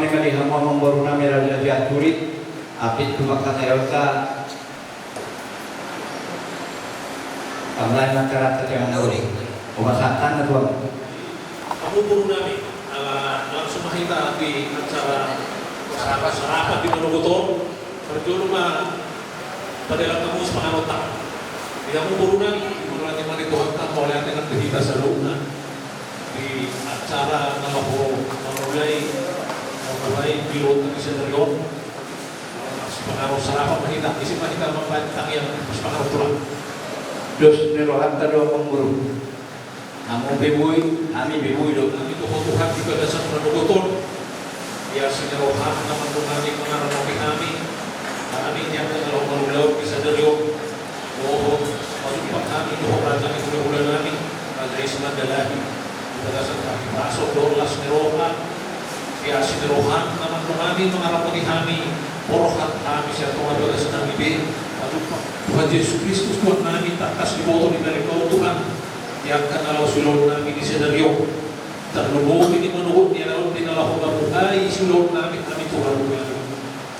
kami kali hamba membaru nami raja diaturit apit tumak katayota tamlain masyarakat yang nauri pembahasan na tuang Kamu puro namin langsung makita di acara sarapan di Manogotor. Perjuno padahal kamu semangat otak. Tidak mau puro namin mengulangi manituhan oleh yang dengan berita saluna di acara nama puro mulai pilot di Senerion. Semangat sarapan makita isi makita membantang yang semangat tulang. dos nirohan tado pemburu amo bebuy ami bebuy do Kami Tuhan di dasar Manogotor. Ya senyerohan naman kung aming mga ranoki kami. Kami yang nagalaw-galaw bisa daryo. Oo, pagpag kami doon raja ni ulan namin. Raja Isma Dalahi. Dasar kami pasok doon las nirohan. Ya senyerohan naman kung aming mga ranoki kami. Porokat kami siya tumagawa sa nangibig. Tuhan Yesus Kristus Tuhan namin takas di boto ni Mereka Tuhan. Yang kanalaw sulod namin di senaryo. Terlubog ini menurut dia laut di dalam babuhay sulod namin kami Tuhan namin.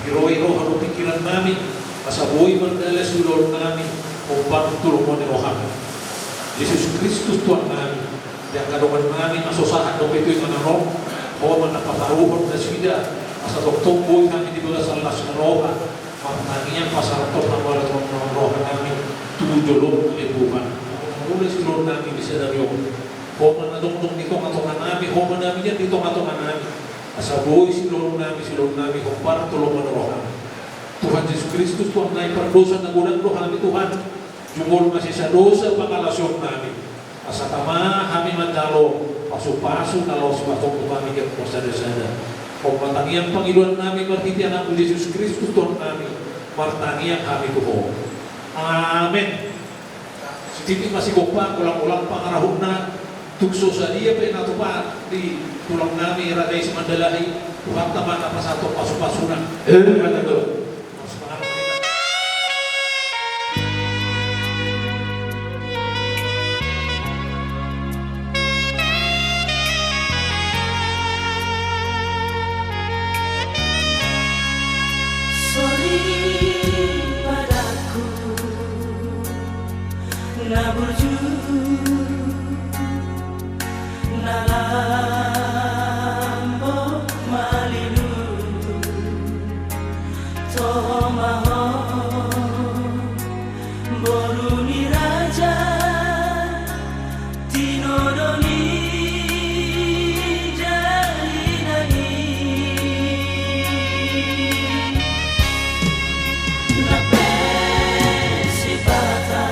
Hiro-hiro haro pikiran namin. Kasabuhay mandala sulod namin. Kung tulong mo ni Rohan. Yesus Kristus Tuhan namin. Yang kadungan namin asosahan doon ito yung manarong. O manapaparuhon na sida. Asa doktong buhay namin di baga sa las na Rohan. Pagtangian pasaratok ng wala ng Rohan namin. Tujulong kalibukan. Mula sulod namin di senaryo. Homan na dong dito nga tungan namin, homan namin yan dito nga tungan namin. Asaboy silong namin kung para tulungan na rohan. Tuhan Yesus Kristus Tuhan na ipardosa ng unang rohan namin Tuhan. Jungol masih sa dosa pangalasyon namin. Asa tama kami mandalo, paso-paso na laos batong kami kaya kumasada-sada. Kung matangiang Panginoon namin, martitian ang Yesus Kristus Tuhan namin, martangiang kami Tuhan. Amen. Si Titi masih gopang, ulang-ulang pangarahon na tukso sa dia pa natupad di tulang namin Raja Isma Dalahi Tuhan taman apa satu pasu-pasunan kata doon. Sorry padaku na burju nalambo malilu tomaho boruni raja tinodoni jalinani napesi pata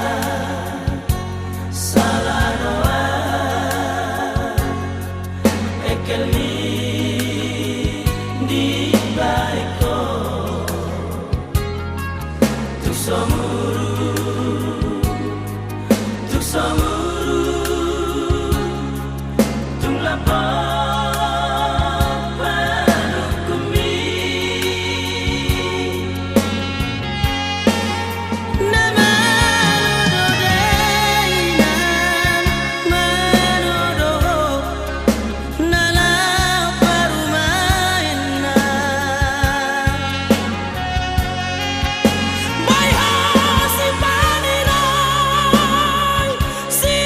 salanoa di baiko tuk samuru tung lapang panukumi si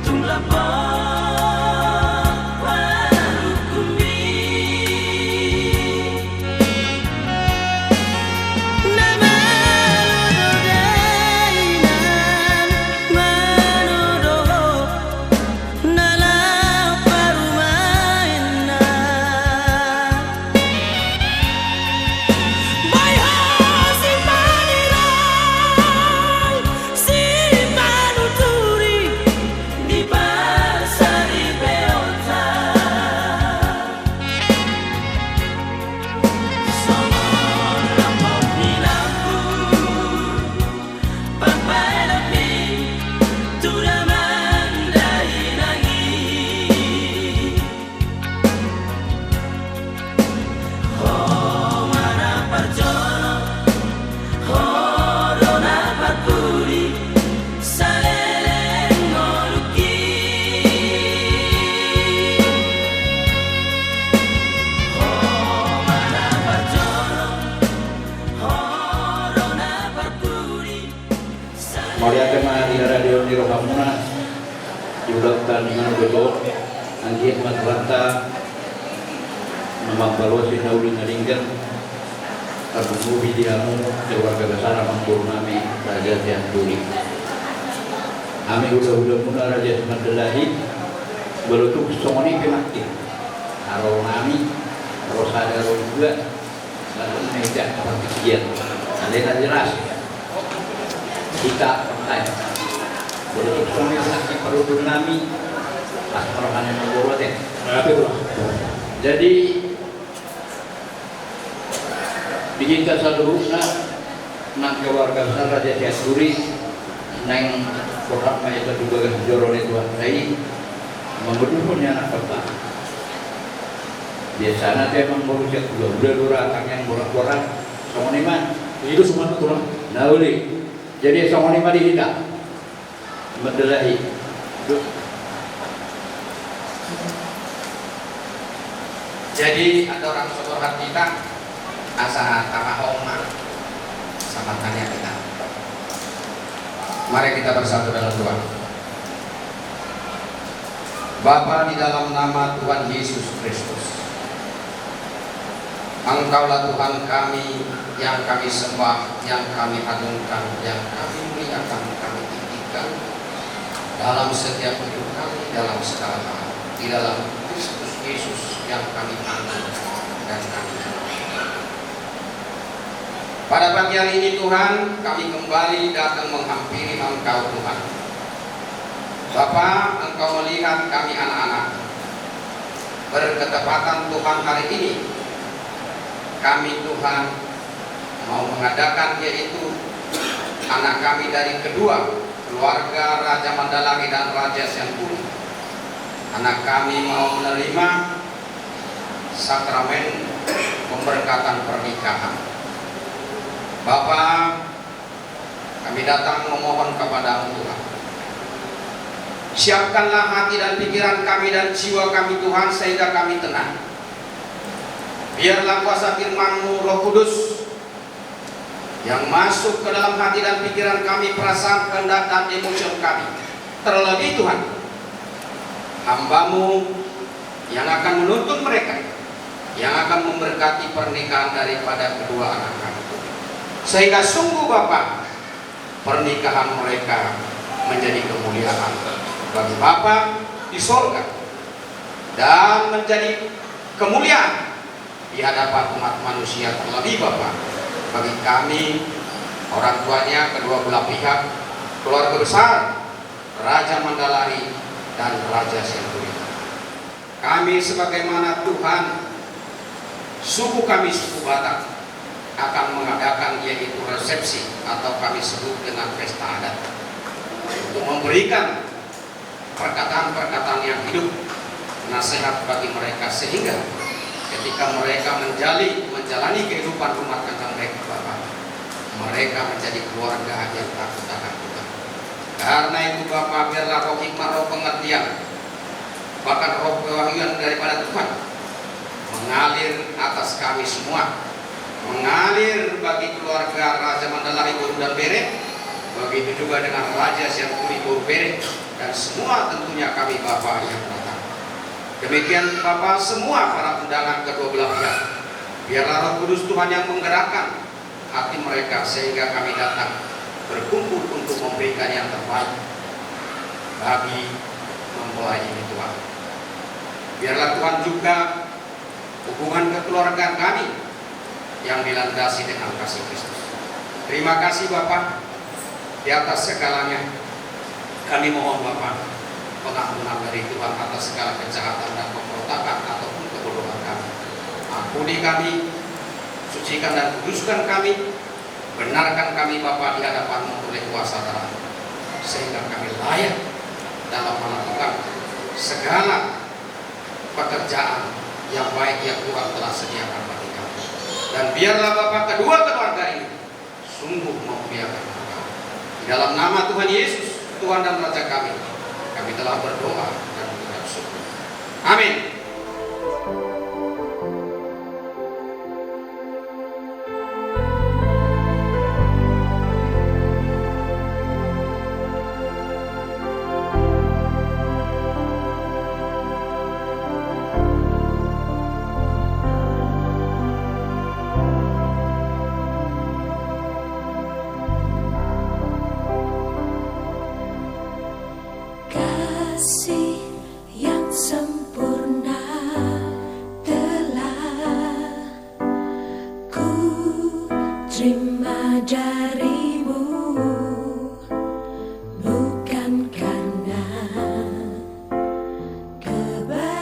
tung lapar warukumi nama dainan manodo nala parumaina Maria kemari radio di Rohamuna diulangkan dengan betul anjir matrata nama barosi nauli ngaringkan Abu Mubi diamu keluarga besar Mangkur Nami Raja Tianduri Ami udah muna Raja Semandelahi belutuk songoni pemakti Aro Nami Rosada Aro juga lalu meja seperti kian ada jelas kita percaya belutuk songoni pemakti perlu Nami asal yang membawa deh jadi bikin kasalurusna nang keluarga besar Raja Tianduri neng korak maya kedua joron itu hai membunuhnya anak kota biasanya dia memang berusia udah dua yang borak-borak songoniman itu semua turun. nauli jadi songoniman dihidak mendelahi jadi ada orang saudara kita asa tamahoma sama tanya kita. Mari kita bersatu dalam doa. Bapa, di dalam nama Tuhan Yesus Kristus, Engkaulah Tuhan kami yang kami sembah, yang kami agungkan, yang kami muliakan, kami tinggikan dalam setiap hidup kami, dalam segala hal, di dalam Kristus Yesus yang kami anggap dan kami sembah. Pada pagi hari ini Tuhan, kami kembali datang menghampiri Engkau Tuhan. Bapa, Engkau melihat kami anak-anak. Berketepatan Tuhan hari ini, kami Tuhan mau mengadakan yaitu anak kami dari kedua keluarga Raja Mandalagi dan Raja Senturi. Anak kami mau menerima sakramen pemberkatan pernikahan. Bapa, kami datang memohon kepadamu Tuhan. Siapkanlah hati dan pikiran kami dan jiwa kami Tuhan sehingga kami tenang. Biarlah kuasa firman-Mu Roh Kudus yang masuk ke dalam hati dan pikiran kami, perasaan, kehendak dan emosi kami. Terlebih Tuhan, hamba-Mu yang akan menuntun mereka, yang akan memberkati pernikahan daripada kedua anak kami. Sehingga sungguh Bapa, pernikahan mereka menjadi kemuliaan bagi Bapa di sorga dan menjadi kemuliaan di hadapan umat manusia, terlebih Bapa bagi kami orang tuanya, kedua belah pihak, keluarga besar Raja Mandalari dan Raja Senturi. Kami sebagaimana Tuhan, suku kami suku Batak akan mengadakan yaitu resepsi atau kami sebut dengan pesta adat untuk memberikan perkataan-perkataan yang hidup, nasihat bagi mereka sehingga ketika mereka menjalani kehidupan rumah tangga mereka, Bapak, mereka menjadi keluarga yang takut akan Tuhan. Karena itu Bapak, biarlah roh hikmah, roh pengertian, bahkan roh kewahyuan daripada Tuhan mengalir atas kami semua, mengalir bagi keluarga Raja Mandalari Boru dan Bere, begitu juga dengan Raja Sianturi Boru Bere, dan semua tentunya kami Bapak yang datang. Demikian Bapak semua para undangan kedua belah pihak. Biarlah Roh Kudus Tuhan yang menggerakkan hati mereka sehingga kami datang berkumpul untuk memberikan yang terbaik bagi mempelai ini Tuhan. Biarlah Tuhan juga hubungan kekeluargaan kami yang dilandasi dengan kasih Kristus. Terima kasih Bapak. Di atas segalanya kami mohon Bapak pengampunan dari Tuhan atas segala kejahatan dan pemberontakan ataupun kebodohan kami. Ampuni kami, sucikan dan kuduskan kami, benarkan kami Bapak di hadapan-Mu oleh kuasa darah, sehingga kami layak dalam melakukan segala pekerjaan yang baik yang Tuhan telah sediakan bagi kami. Dan biarlah Bapak kedua keluarga ini sungguh memuliakan Tuhan. Di dalam nama Tuhan Yesus, Tuhan dan Raja kami telah berdoa dan mengucap syukur. Amin. Kasih yang sempurna telah ku terima darimu, bukan karena kebaikanku.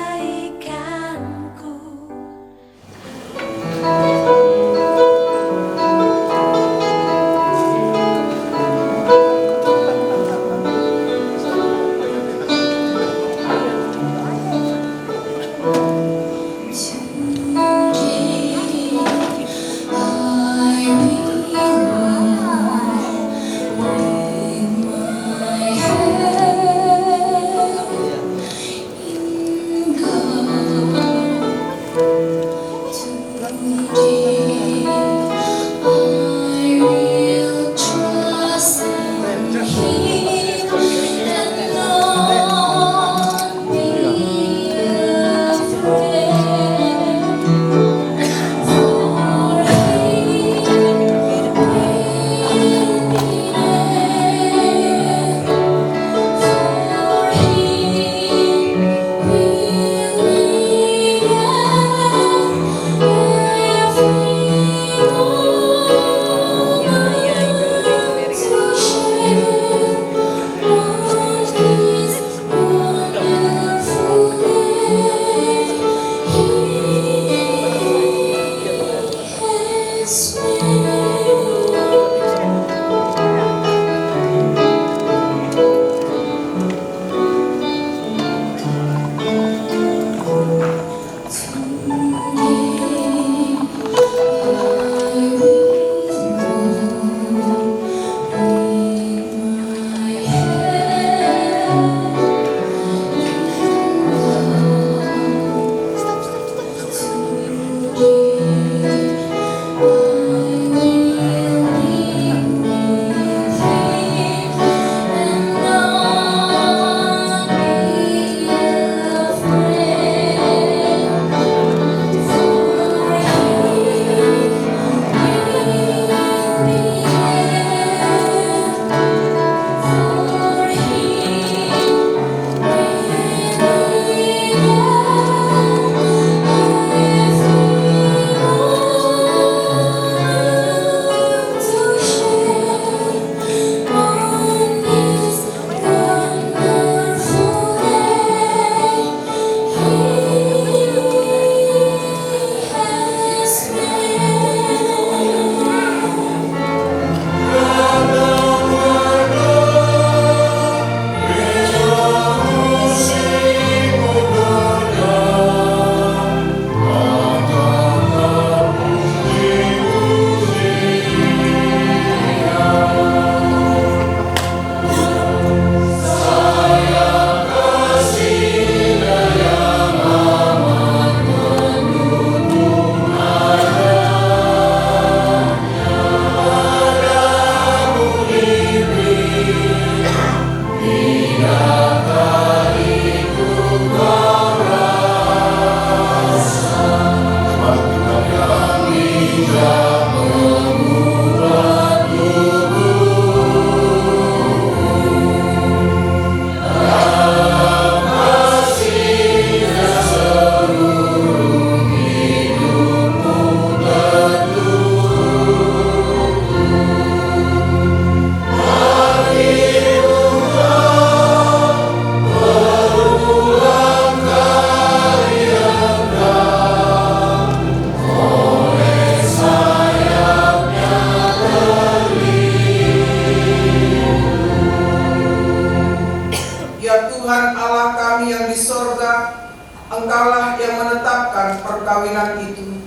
Engkaulah yang menetapkan perkawinan itu.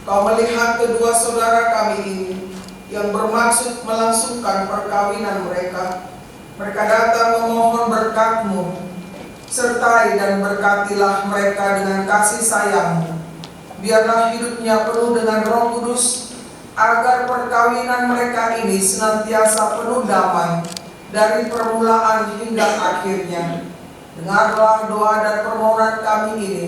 Kau melihat kedua saudara kami ini yang bermaksud melangsungkan perkawinan mereka. Mereka datang memohon berkat-Mu. Sertai dan berkatilah mereka dengan kasih sayang-Mu. Biarlah hidupnya penuh dengan Roh Kudus, agar perkawinan mereka ini senantiasa penuh damai dari permulaan hingga akhirnya. Dengarlah doa dan permohonan kami ini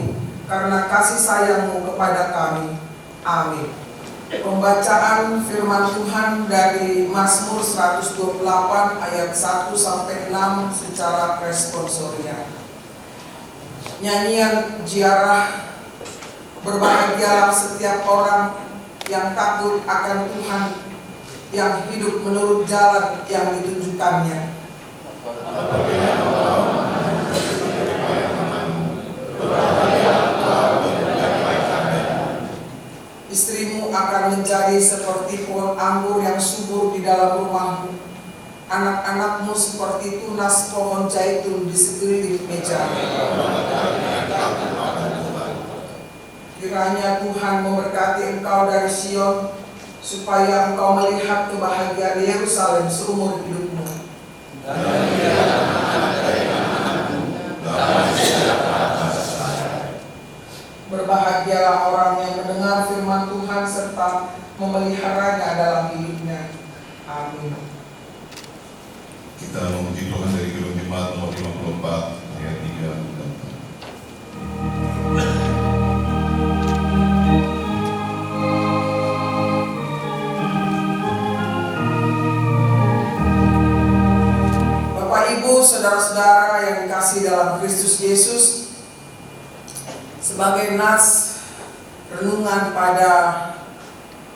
karena kasih sayang-Mu kepada kami. Amin. Pembacaan firman Tuhan dari Mazmur 128 ayat 1 sampai 6 secara responsoria. Nyanyian ziarah. Berbahagialah setiap orang yang takut akan Tuhan, yang hidup menurut jalan yang ditunjukkannya. Istrimu akan menjadi seperti pohon anggur yang subur di dalam rumahmu. Anak-anakmu seperti tunas pohon zaitun di sekeliling meja. Kiranya Tuhan memberkati engkau dari Sion, supaya engkau melihat kebahagiaan Yerusalem seumur hidupmu. Berbahagialah orang yang mendengar firman Tuhan serta memeliharanya dalam hidupnya. Amin. Kita memuji Tuhan dari Gedung Jemaat nomor 54 ayat 3. Saudara-saudara yang dikasihi dalam Kristus Yesus, sebagai nas renungan pada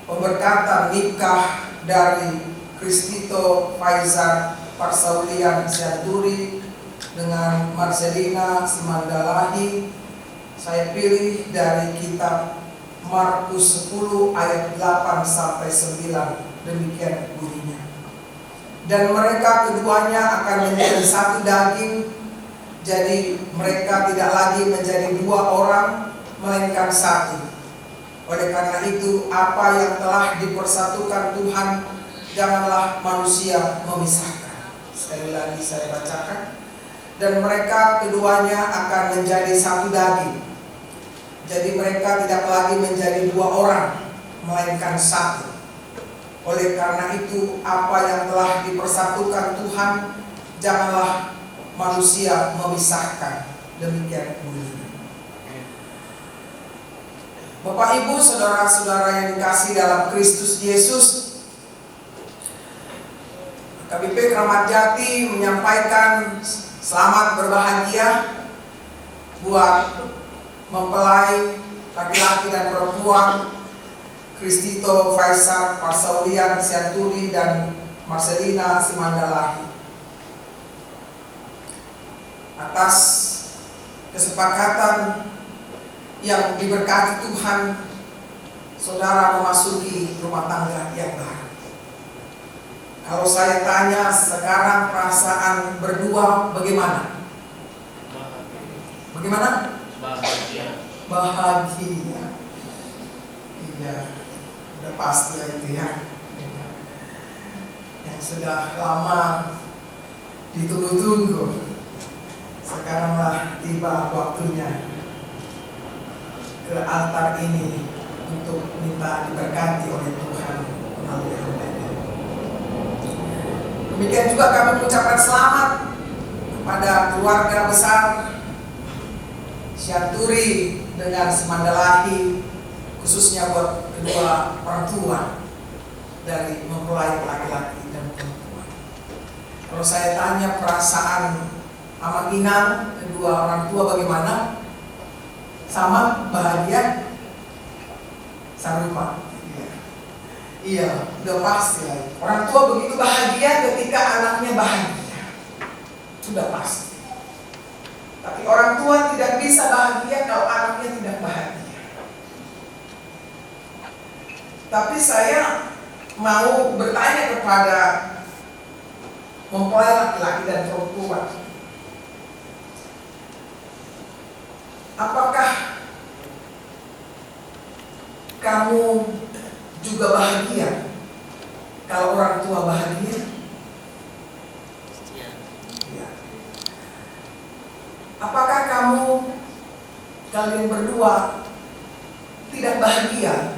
pemberkatan nikah dari Kristito Faizar Parsaulian Sianturi dengan Marcelina Simandalahi, saya pilih dari kitab Markus 10 ayat 8 sampai 9. Demikian bunyinya. Dan mereka keduanya akan menjadi satu daging. Jadi mereka tidak lagi menjadi dua orang, melainkan satu. Oleh karena itu, apa yang telah dipersatukan Tuhan, janganlah manusia memisahkan. Sekali lagi saya bacakan. Dan mereka keduanya akan menjadi satu daging. Jadi mereka tidak lagi menjadi dua orang, melainkan satu. Oleh karena itu, apa yang telah dipersatukan Tuhan, janganlah manusia memisahkan. Demikian bunyinya. Bapak Ibu, saudara-saudara yang dikasihi dalam Kristus Yesus, KBP Kramat Jati menyampaikan selamat berbahagia buat mempelai laki-laki dan perempuan Kristito Faizar Parsaulian Sianturi dan Marcelina Simandalahi, atas kesepakatan yang diberkati Tuhan. Saudara memasuki rumah tangga yang baru. Kalau saya tanya sekarang, perasaan berdua bagaimana? Bagaimana? Bahagia. Bahagia. Iya, udah pasti itu ya. Yang sudah lama ditunggu-tunggu, sekaranglah tiba waktunya ke altar ini untuk minta diberkati oleh Tuhan melalui hamba-Nya. Demikian juga kami mengucapkan selamat kepada keluarga besar Sianturi dengan Simandalahi, khususnya buat kedua orang tua dari mempelai laki-laki dan perempuan. Kalau saya tanya perasaan Amat Inang, kedua orang tua bagaimana? Sama, bahagia, sarupa. Iya, udah pasti lah. Orang tua begitu bahagia ketika anaknya bahagia, sudah pasti. Tapi orang tua tidak bisa bahagia kalau anaknya tidak bahagia. Tapi saya mau bertanya kepada mempelai laki-laki dan perempuan, apakah Apakah kalian berdua tidak bahagia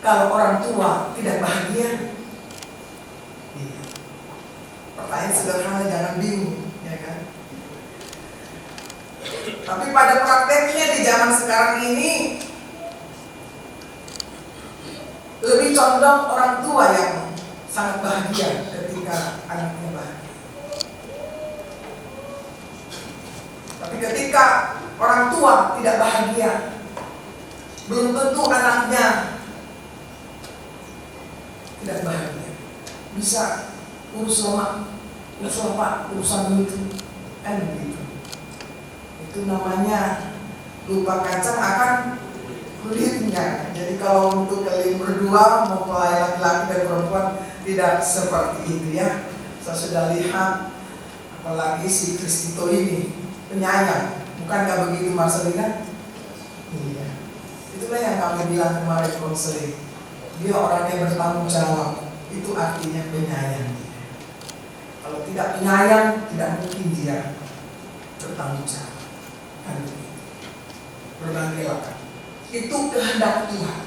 kalau orang tua tidak bahagia? Iya. Pertanyaan sederhana, jangan bingung, ya kan? Tapi pada prakteknya di zaman sekarang ini lebih condong orang tua yang sangat bahagia ketika anaknya bahagia. Tapi ketika orang tua tidak bahagia, belum tentu anaknya tidak bahagia. Bisa urus lemak, urus apa, urusan itu, kan begitu. Itu namanya lupa kacang akan kulitnya. Jadi kalau untuk kalian berdua mempelai laki-laki dan perempuan tidak seperti itu ya. Saya sudah lihat, apalagi si Kristito ini penyayang, bukankah begitu Marcelina? Iya. Itulah yang kami bilang kemarin konseling. Dia orang yang bertanggung jawab. Itu artinya penyayang. Kalau tidak penyayang, tidak mungkin dia bertanggung jawab. Kan begitu. Berbagai lakon. Itu kehendak Tuhan.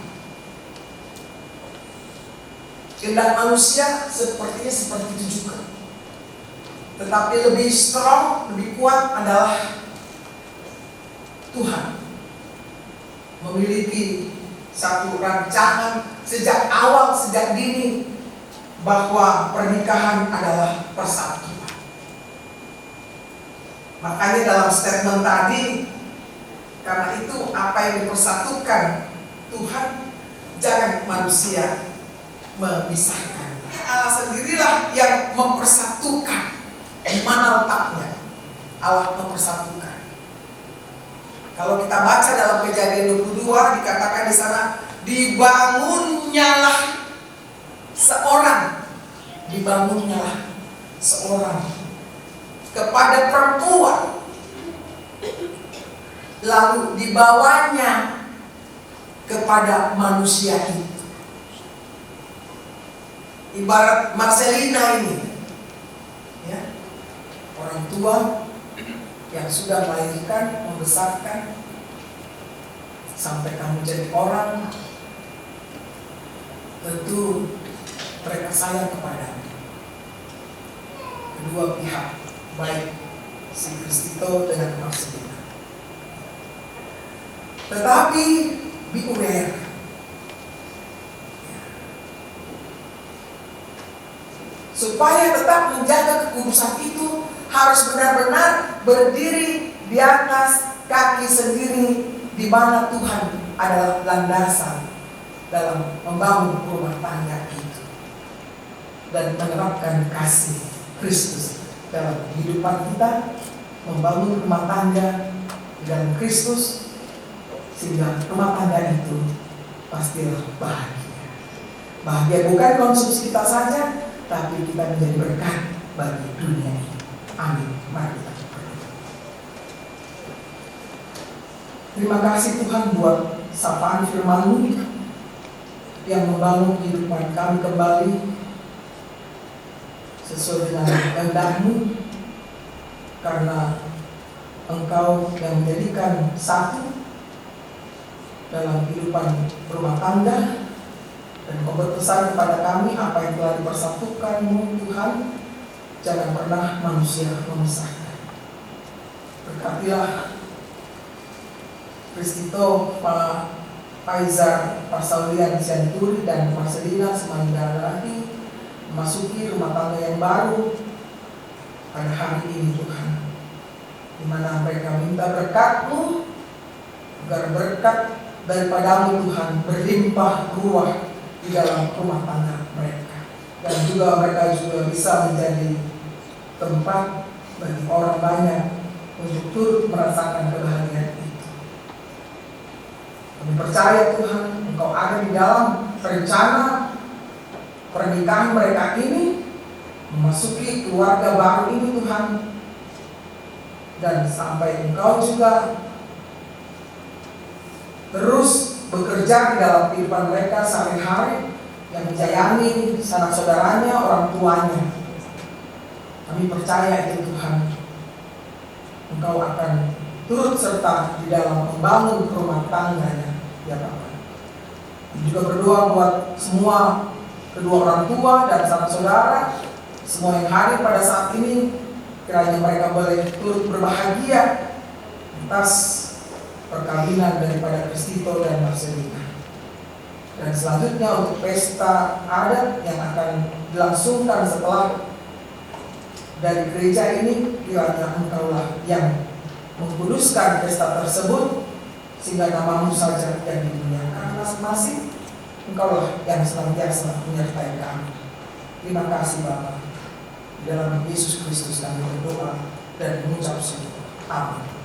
Kehendak manusia sepertinya seperti itu juga. Tetapi lebih strong, lebih kuat adalah Tuhan memiliki satu rancangan sejak awal, sejak dini, bahwa pernikahan adalah persatuan. Makanya dalam statement tadi, karena itu apa yang dipersatukan Tuhan, jangan manusia memisahkan. Allah sendirilah yang mempersatukan. Di mana letaknya? Allah mempersatukan. Kalau kita baca dalam Kejadian 22, dikatakan di sana, dibangunnyalah seorang kepada perempuan, lalu dibawanya kepada manusia itu. Ibarat Marcelina ini, ya, orang tua yang sudah melahirkan, membesarkan sampai kamu jadi orang, tentu mereka sayang kepadamu. Kedua pihak, baik si Kristito dengan Marcelina. Tetapi be aware, supaya tetap menjaga kekudusan itu harus benar-benar berdiri di atas kaki sendiri, di mana Tuhan adalah landasan dalam membangun rumah tangga itu dan menerapkan kasih Kristus dalam kehidupan kita, membangun rumah tangga dalam Kristus, sehingga rumah tangga itu pastilah bahagia. Bahagia bukan konsumsi kita saja, tapi kita menjadi berkat bagi dunia ini. Amin. Mari kita berdoa. Terima kasih Tuhan buat sapaan firman-Mu yang membangun kehidupan kami kembali sesuai dengan kehendak-Mu, karena Engkau yang menjadikan satu dalam kehidupan rumah tangga. Dan Kau berpesan kepada kami, apa yang telah dipersatukan-Mu Tuhan, jangan pernah manusia memisahkan. Berkatilah Kristito, Pak Faizar, Pak Saulian Sianturi, dan Marcelina Semandalani memasuki rumah tangga yang baru pada hari ini Tuhan, di mana mereka minta berkat-Mu, agar berkat daripada-Mu Tuhan berlimpah ruah di dalam rumah tangga mereka, dan juga mereka juga bisa menjadi tempat bagi orang banyak untuk turut merasakan kebahagiaan itu. Kami percaya Tuhan, Engkau ada di dalam rencana pernikahan mereka ini, memasuki keluarga baru ini Tuhan, dan sampai Engkau juga terus bekerja di dalam kehidupan mereka sehari-hari, yang menyayangi sanak saudaranya, orang tuanya. Kami percaya itu Tuhan, Engkau akan turut serta di dalam membangun rumah tangganya, ya Bapak. Juga berdoa buat semua kedua orang tua dan sanak saudara, semua yang hadir pada saat ini, kiranya mereka boleh turut berbahagia atas perkawinan daripada Kristito dan Marcelina. Dan selanjutnya untuk pesta adat yang akan dilangsungkan setelah dari gereja ini, kiranya Engkaulah yang mengkuduskan pesta tersebut sehingga namamu saja yang dimuliakan masing-masing. Engkaulah yang senantiasa menyertai kami. Terima kasih Bapa. Di dalam Yesus Kristus kami berdoa dan mengucap syukur. Amin.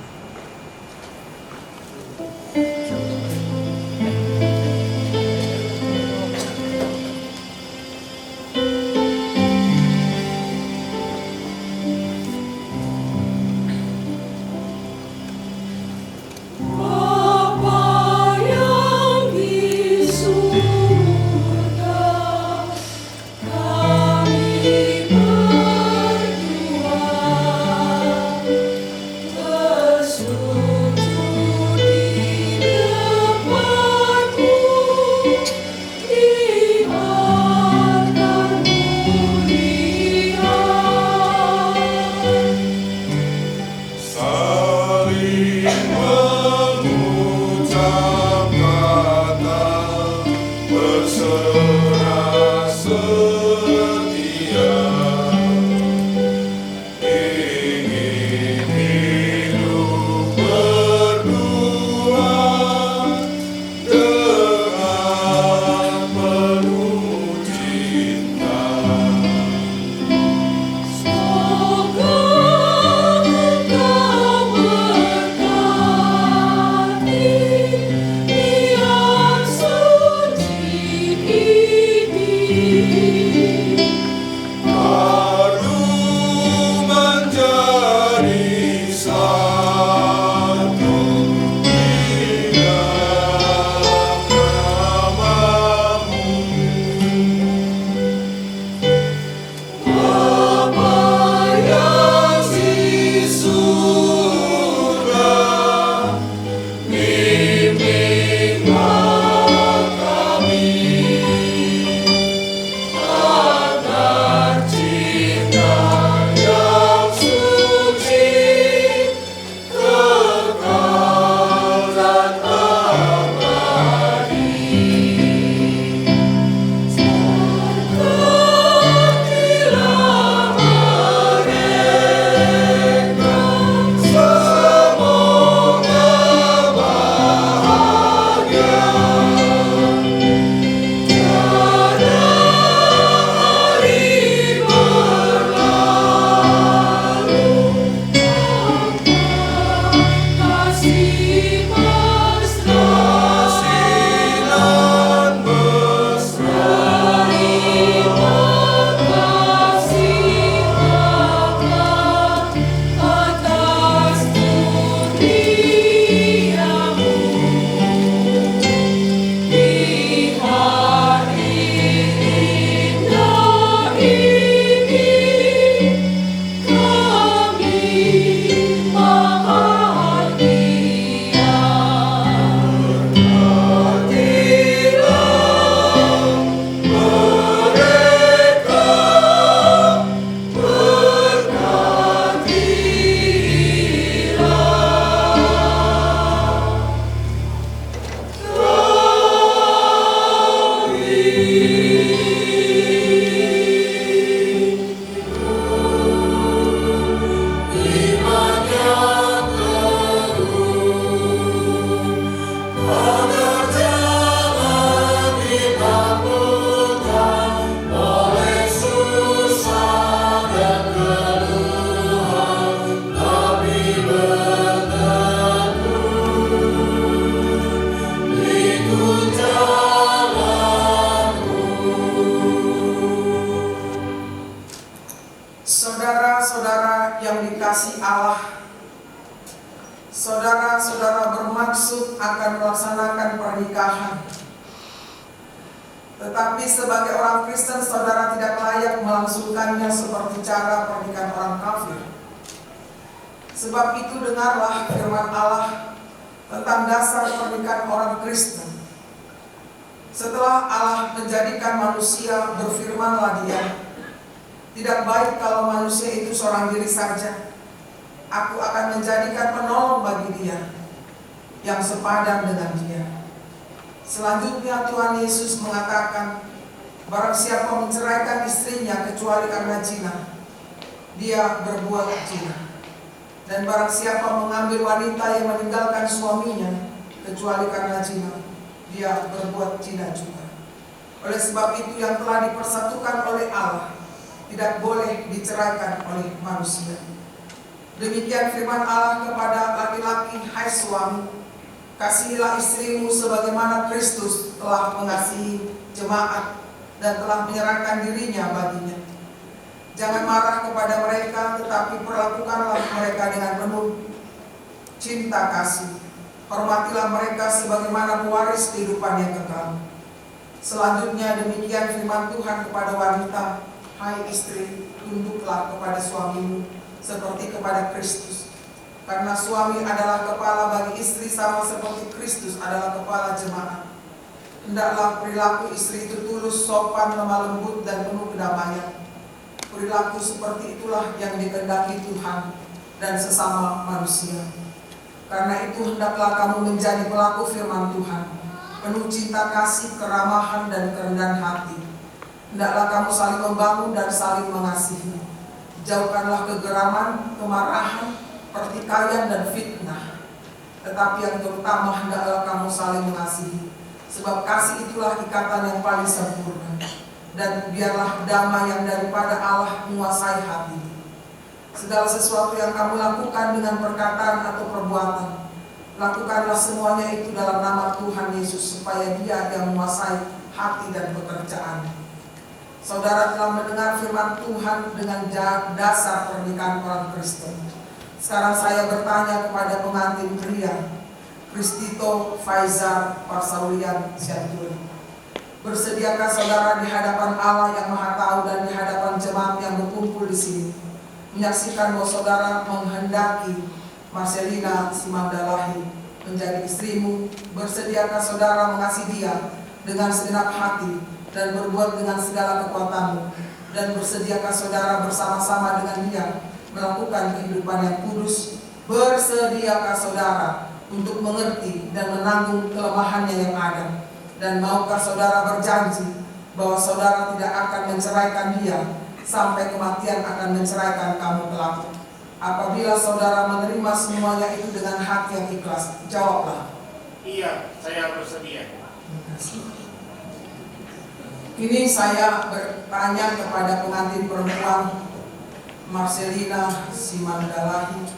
Saudara-saudara yang dikasihi Allah, saudara-saudara bermaksud akan melaksanakan pernikahan. Tetapi sebagai orang Kristen, saudara tidak layak melangsungkannya seperti cara pernikahan orang kafir. Sebab itu dengarlah firman Allah tentang dasar pernikahan orang Kristen. Setelah Allah menjadikan manusia, berfirmanlah Dia, tidak baik kalau manusia itu seorang diri saja. Aku akan menjadikan penolong bagi dia, yang sepadan dengan dia. Selanjutnya Tuhan Yesus mengatakan, barang siapa menceraikan istrinya kecuali karena zina, dia berbuat zina. Dan barang siapa mengambil wanita yang meninggalkan suaminya kecuali karena zina, dia berbuat zina juga. Oleh sebab itu yang telah dipersatukan oleh Allah tidak boleh diceraikan oleh manusia. Demikian firman Allah kepada laki-laki, hai suami, kasihilah istrimu sebagaimana Kristus telah mengasihi jemaat dan telah menyerahkan dirinya baginya. Jangan marah kepada mereka, tetapi perlakukanlah mereka dengan penuh cinta kasih. Hormatilah mereka sebagaimana pewaris kehidupan yang kekal. Selanjutnya demikian firman Tuhan kepada wanita, hai istri, tunduklah kepada suamimu seperti kepada Kristus. Karena suami adalah kepala bagi istri sama seperti Kristus adalah kepala jemaat. Hendaklah perilaku istri itu tulus, sopan, lemah lembut, dan penuh kedamaian. Perilaku seperti itulah yang dikehendaki Tuhan dan sesama manusia. Karena itu hendaklah kamu menjadi pelaku firman Tuhan, penuh cinta kasih, keramahan, dan kerendahan hati. Hendaklah kamu saling membangun dan saling mengasihi. Jauhkanlah kegeraman, kemarahan, pertikaian, dan fitnah. Tetapi yang terutama hendaklah kamu saling mengasihi, sebab kasih itulah ikatan yang paling sempurna. Dan biarlah damai yang daripada Allah menguasai hati. Segala sesuatu yang kamu lakukan dengan perkataan atau perbuatan, lakukanlah semuanya itu dalam nama Tuhan Yesus, supaya Dia yang menguasai hati dan pekerjaan. Saudara telah mendengar firman Tuhan dengan dasar pernikahan orang Kristen. Sekarang saya bertanya kepada pengantin pria, Kristito Faizar Parsaulian Sianturi. Bersediakah saudara di hadapan Allah yang Maha Tahu dan di hadapan jemaat yang berkumpul di sini menyaksikan bahwa saudara menghendaki Marcelina Simandalahi menjadi istrimu? Bersediakah saudara mengasihi dia dengan segenap hati dan berbuat dengan segala kekuatanmu? Dan bersediakah saudara bersama-sama dengan dia melakukan kehidupan yang kudus? Bersediakah saudara untuk mengerti dan menanggung kelemahannya yang ada? Dan maukah saudara berjanji bahwa saudara tidak akan menceraikan dia sampai kematian akan menceraikan kamu kelak? Apabila saudara menerima semuanya itu dengan hati yang ikhlas, jawablah. Iya, saya bersedia. Ini saya bertanya kepada pengantin perempuan Marcelina Simandalahi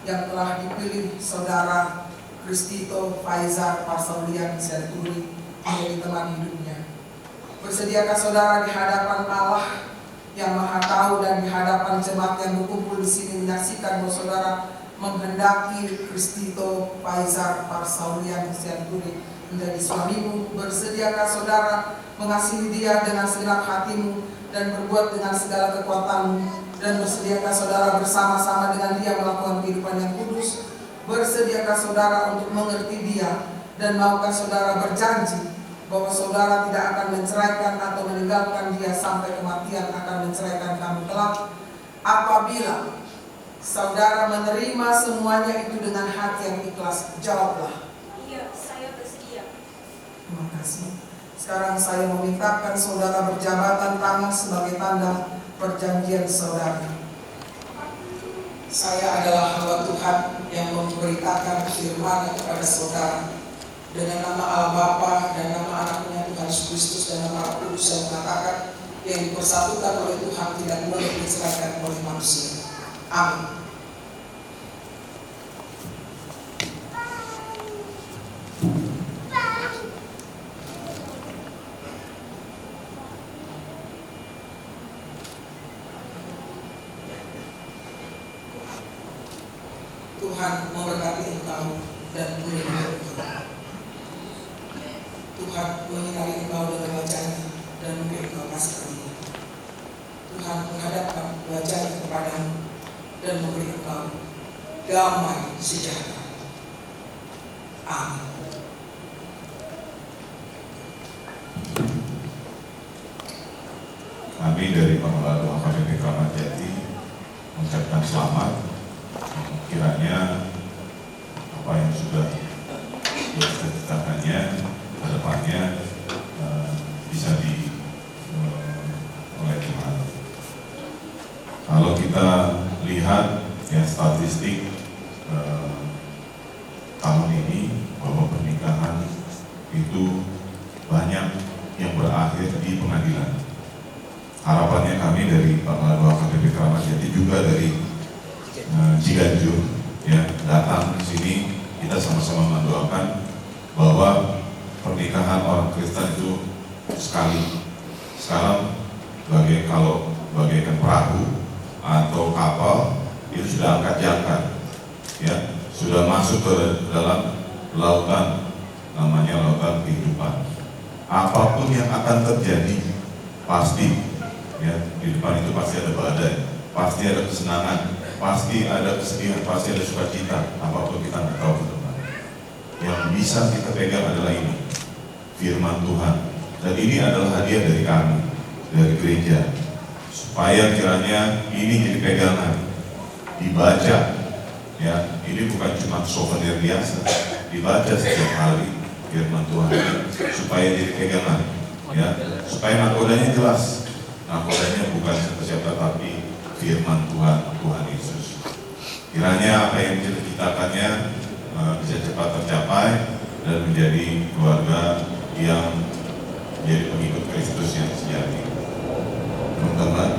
yang telah dipilih saudara Kristito Faizar Parsaulian Sianturi menjadi teman hidupnya. Bersediakah saudara di hadapan Allah yang Maha Tahu dan di hadapan jemaat yang berkumpul di sini menyaksikan bahwa saudara menghendaki Kristito Faizar Parsaulian Sianturi menjadi suamimu? Bersediakah saudara mengasihi dia dengan segenap hatimu dan berbuat dengan segala kekuatanmu? Dan bersediakah saudara bersama-sama dengan dia melakukan kehidupan yang kudus? Bersediakah saudara untuk mengerti dia? Dan maukah saudara berjanji bahwa saudara tidak akan menceraikan atau meninggalkan dia sampai kematian akan menceraikan kamu kelak? Apabila saudara menerima semuanya itu dengan hati yang ikhlas, jawablah. Iya, saya bersedia. Terima kasih. Sekarang saya memintakan saudara berjabatan tangan sebagai tanda perjanjian saudara. Saya adalah hamba Tuhan yang memberitakan firman kepada saudara dengan nama Allah Bapa dan nama Anaknya Tuhan Yesus Kristus dan nama Roh Kudus yang mengatakan yang dipersatukan oleh Tuhan tidak boleh diceraikan oleh manusia. Amin. Tuhan memberkati engkau dan melindungi engkau. Tuhan menyinari engkau dengan wajahnya dan memberi engkau kasih karunia. Tuhan menghadapkan wajahnya kepadamu dan memberi engkau damai sejahtera. Amin. Kami dari Pengelola Doa KPP Kramat Jati mengucapkan selamat. Kiranya apa yang sudah dicita-citakannya ke depannya bisa oleh Tuhan. Kalau kita lihat ya statistik tahun ini bahwa pernikahan itu banyak yang berakhir di pengadilan. Harapannya kami dari Pengelola Doa KPP Kramat Jati juga dari Ciganjur ya datang ke sini, kita sama-sama mendoakan bahwa pernikahan orang Kristen itu sekarang bagaikan perahu atau kapal itu sudah angkat jangkar ya, sudah masuk ke dalam lautan, namanya lautan kehidupan. Apapun yang akan terjadi pasti ya, di depan itu pasti ada badai, pasti ada kesenangan, pasti ada kesedihan, pasti ada sukacita. Apapun kita nggak tahu ke depan. Yang bisa kita pegang adalah ini, firman Tuhan. Dan ini adalah hadiah dari kami, dari gereja, supaya kiranya ini jadi pegangan, dibaca. Ya, ini bukan cuma souvenir biasa, dibaca setiap hari firman Tuhan, supaya jadi pegangan. Ya, supaya nakodanya jelas. Nakodanya bukan siapa-siapa, tapi firman Tuhan, Tuhan Yesus. Kiranya apa yang dicita-citakannya bisa cepat tercapai dan menjadi keluarga yang menjadi pengikut Kristus yang sejati. Teman-teman,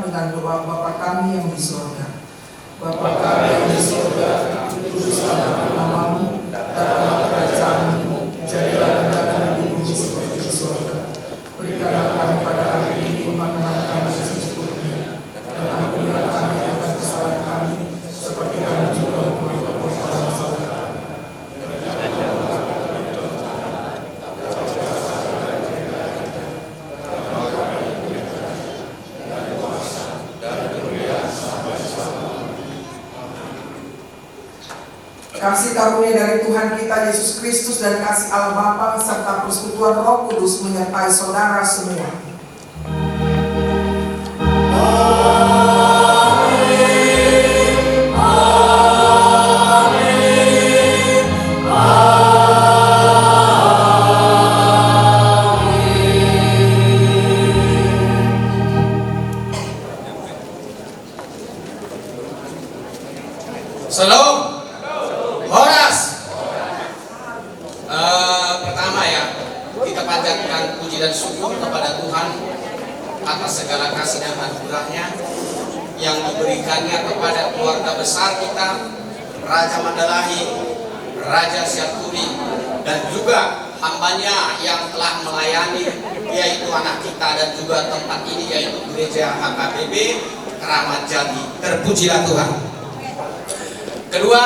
dengan doa Bapa kami yang di surga. Bapa kami yang di surga, kuduskanlah namamu, datanglah kerajaanmu, jadilah kehendakmu di bumi seperti di surga. Berikanlah kami pada hari ini makanan kami secukupnya, dan ampunilah kami atas kesalahan kami, seperti kami juga mengampuni kesalahan saudara. Kasih karunia dari Tuhan kita Yesus Kristus dan kasih Allah Bapa serta persekutuan Roh Kudus menyertai saudara semua. Shalom. Horas. Pertama ya, kita panjatkan puji dan syukur kepada Tuhan atas segala kasih dan anugerah-Nya yang diberikannya kepada keluarga besar kita, Raja Mandalahi, Raja Syaturi, dan juga hambanya yang telah melayani, yaitu anak kita dan juga tempat ini, yaitu Gereja HKBP Keramat Jati. Terpujilah Tuhan. Kedua,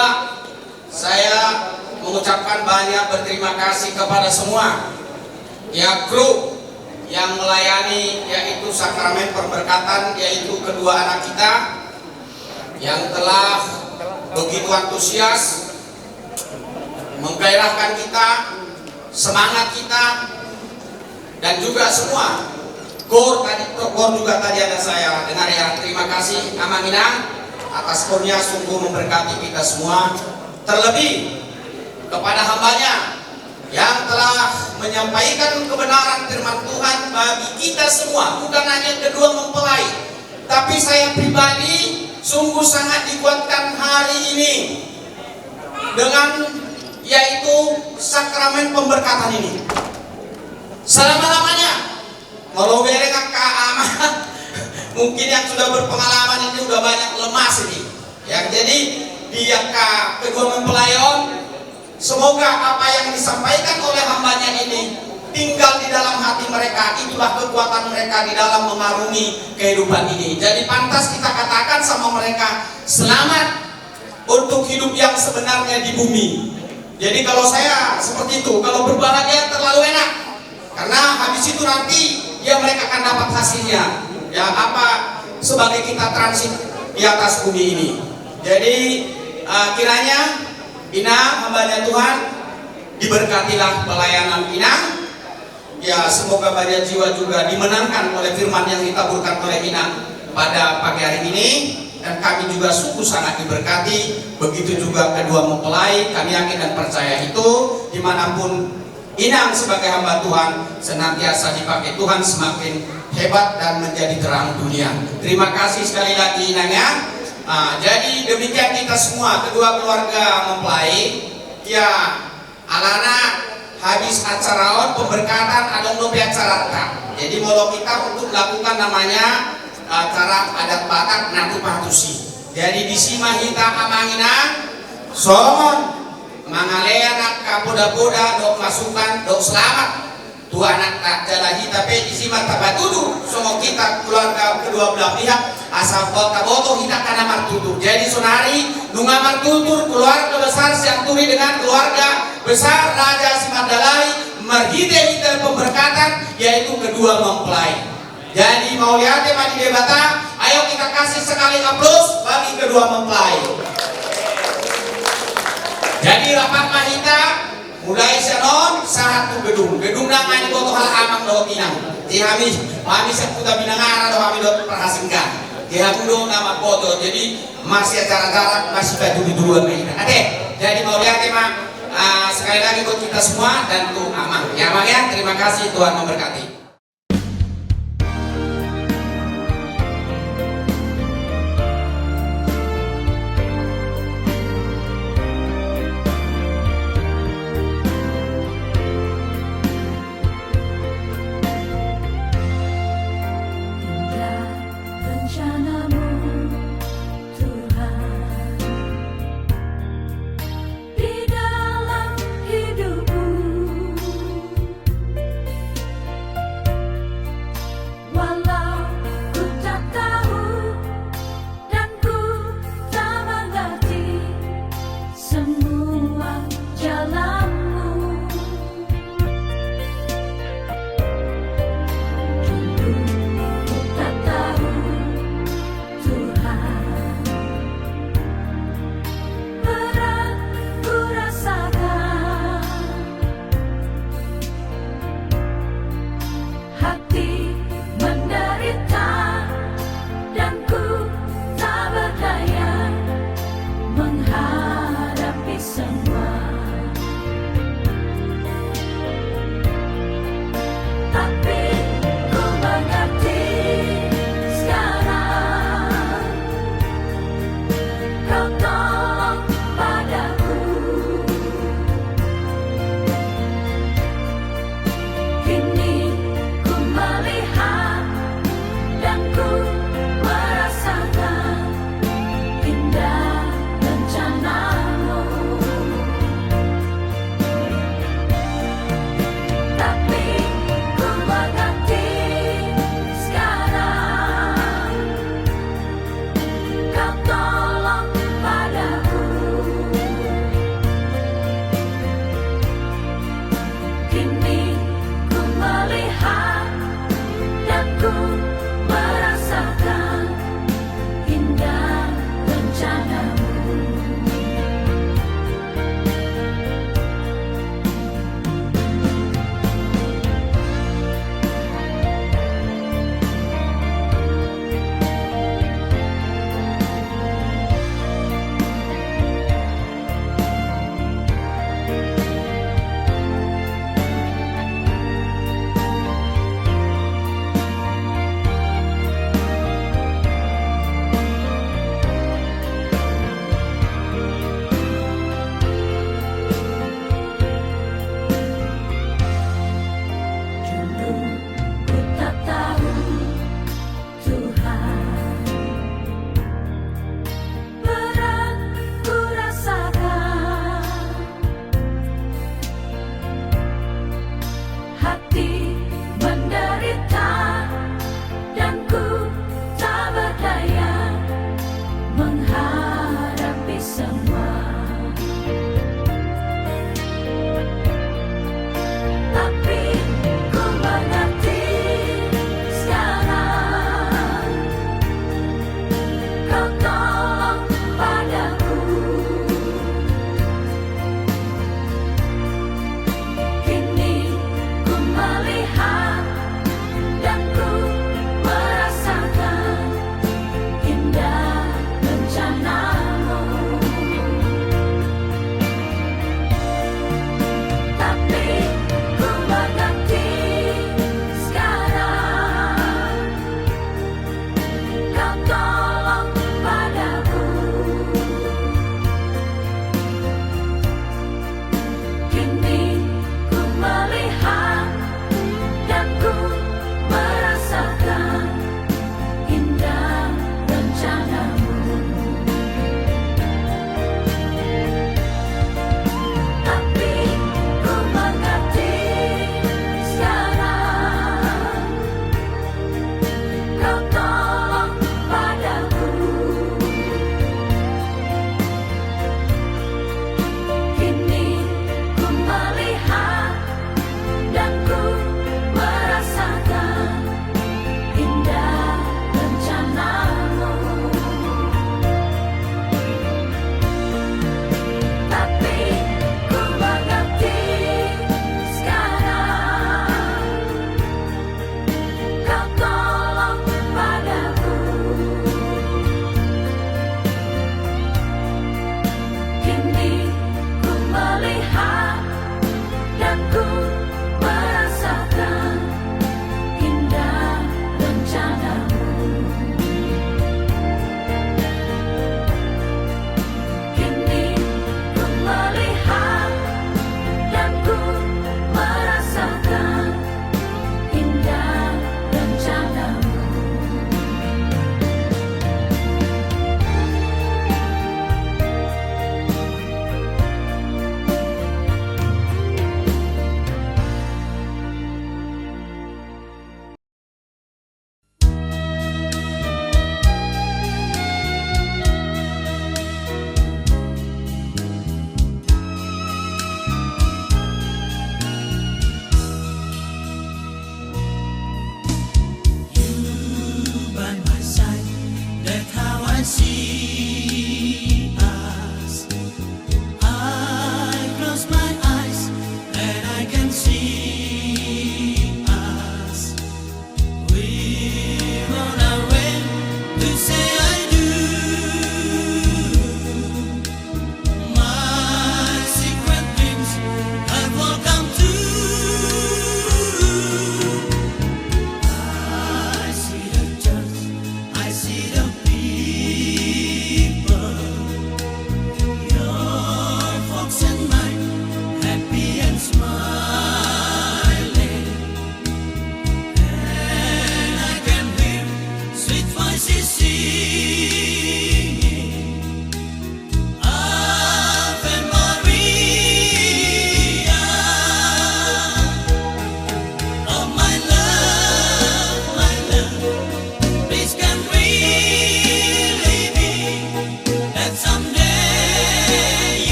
saya mengucapkan banyak berterima kasih kepada semua ya kru yang melayani, yaitu sakramen pemberkatan, yaitu kedua anak kita yang telah begitu antusias menggairahkan kita, semangat kita, dan juga semua kor juga tadi ada saya dengar ya. Terima kasih Amangina atas kurnia sungguh memberkati kita semua, terlebih kepada hambanya yang telah menyampaikan kebenaran firman Tuhan bagi kita semua, bukan hanya kedua mempelai, tapi saya pribadi sungguh sangat dikuatkan hari ini dengan yaitu sakramen pemberkatan ini. Selama-lamanya kalau berengak ke amat mungkin yang sudah berpengalaman ini udah banyak lemas ini. Ya, jadi dia kedua mempelayon, semoga apa yang disampaikan oleh hambanya ini tinggal di dalam hati mereka. Itulah kekuatan mereka di dalam mengarungi kehidupan ini. Jadi pantas kita katakan sama mereka, selamat untuk hidup yang sebenarnya di bumi. Jadi kalau saya seperti itu, kalau berbahagia terlalu enak, karena habis itu nanti ya mereka akan dapat hasilnya. Ya apa sebagai kita transit di atas bumi ini. Jadi kiranya Inang hambanya Tuhan diberkatilah pelayanan Inang. Ya semoga banyak jiwa juga dimenangkan oleh firman yang ditaburkan oleh Inang pada pagi hari ini. Dan kami juga sungguh sangat diberkati. Begitu juga kedua mempelai, kami yakin dan percaya itu dimanapun Inang sebagai hamba Tuhan senantiasa dipakai Tuhan semakin hebat dan menjadi terang dunia. Terima kasih sekali lagi Inang ya. Jadi demikian kita semua kedua keluarga mempelai. Ya alana habis acara pemberkatan ada nopi acara tak. Jadi mau kita untuk melakukan namanya acara adat Batak Natu Patusi. Jadi di sima kita amangina Solomon mangalea nak kapoda-poda dok masukan dok selamat tu anak tak jalahi tapi di sima tabatudu semua kita keluarga kedua belah pihak asal kota boto kita kana martutur. Jadi sonari nunga martutur keluarga besar Syaturi dengan keluarga besar Raja Simandalai merhide kita pemberkatan yaitu kedua mempelai. Jadi mau lihat ya di debata, ayo kita kasih sekali aplaus bagi kedua mempelai. Jadi rapat mahita mulai senon satu gedung nangan boto hal amang do tinang. Di kami seputar binangara do kami do perhasingkan. Di hamudo nama boto. Jadi masih acara jarak masih baju di duluan mahita. Ade. Jadi mau lihat ya sekali lagi buat kita semua dan tuh aman. Ya Mang ya, terima kasih Tuhan memberkati.